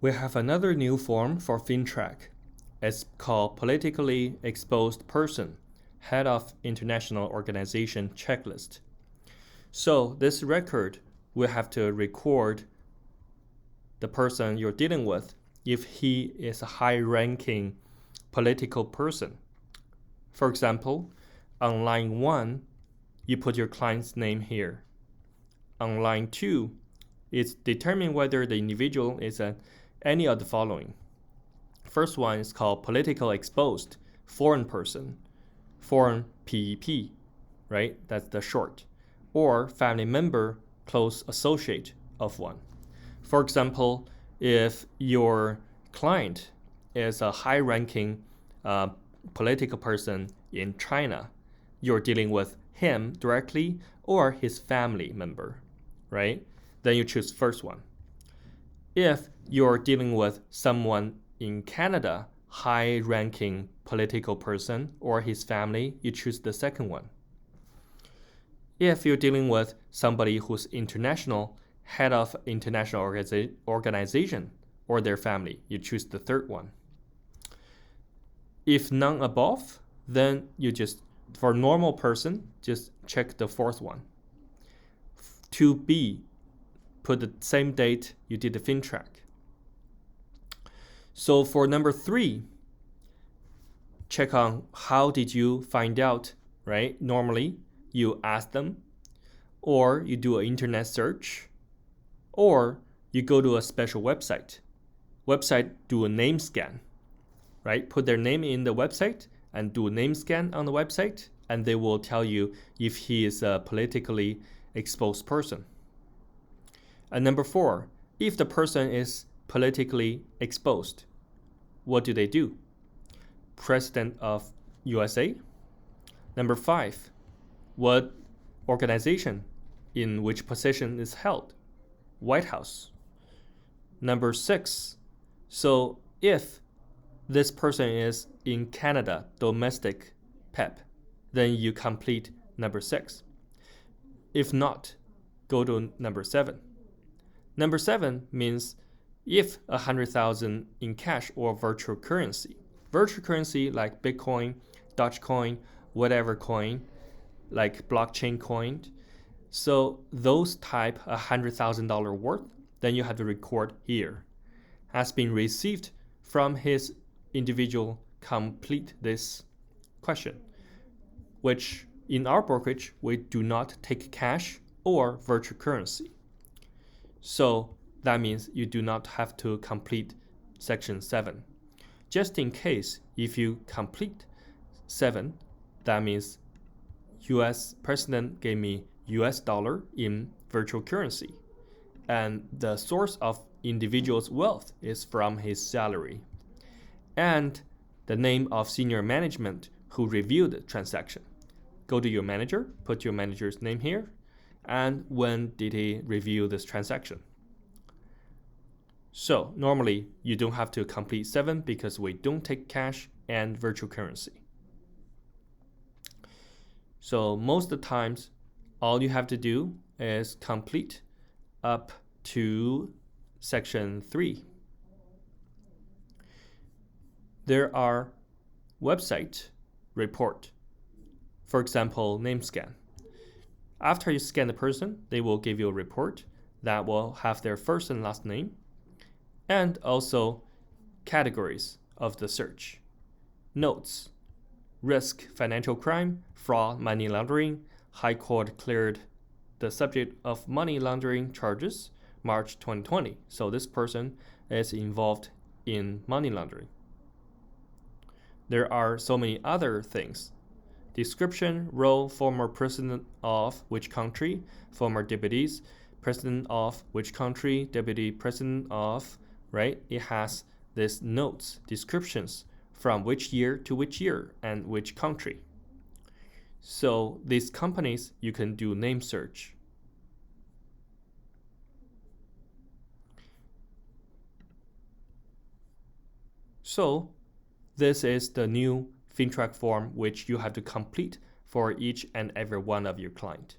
We have another new form for FINTRAC. It's called Politically Exposed Person, Head of International Organization Checklist. So this record will have to record the person you're dealing with if he is a high-ranking political person. For example, on line 1, you put your client's name here. On line 2, it's determine whether the individual is any of the following. First one is called political exposed, foreign person, foreign PEP, right? That's the short. Or family member, close associate of one. For example, if your client is a high-ranking political person in China, you're dealing with him directly or his family member, right? Then you choose first one. If you're dealing with someone in Canada, high-ranking political person or his family, you choose the second one. If you're dealing with somebody who's international, head of international organization or their family, you choose the third one. If none above, then you just, for normal person, just check the fourth one. 2B, put the same date you did the FINTRAC. So for number 3, check on how did you find out, right? Normally, you ask them, or you do an internet search, or you go to a special website. Do a name scan, right? Put their name in the website and do a name scan on the website, and they will tell you if he is a politically exposed person. And number 4, if the person is politically exposed, what do? President of USA. Number 5, what organization in which position is held? White House. Number 6, so if this person is in Canada, domestic PEP, then you complete number 6. If not, go to number 7. Number 7 means if 100,000 in cash or virtual currency. Virtual currency like Bitcoin, Dogecoin, whatever coin, like blockchain coin. So those type $100,000 worth, then you have to record here. Has been received from his individual, complete this question, which in our brokerage, we do not take cash or virtual currency. So that means you do not have to complete section 7. Just in case, if you complete 7, that means US president gave me US dollar in virtual currency. And the source of individual's wealth is from his salary. And the name of senior management who reviewed the transaction. Go to your manager, put your manager's name here, and when did he review this transaction. So normally you don't have to complete 7 because we don't take cash and virtual currency. So most of the times, all you have to do is complete up to section 3. There are website report. For example, name scan. After you scan the person, they will give you a report that will have their first and last name, and also categories of the search. Notes, risk, financial crime, fraud, money laundering. High Court cleared the subject of money laundering charges March 2020. So this person is involved in money laundering. There are so many other things. Description, role, former president of which country, former deputies, president of which country, deputy president of, right? It has these notes, descriptions from which year to which year and which country. So these companies, you can do name search. So this is the new FINTRAC form which you have to complete for each and every one of your clients.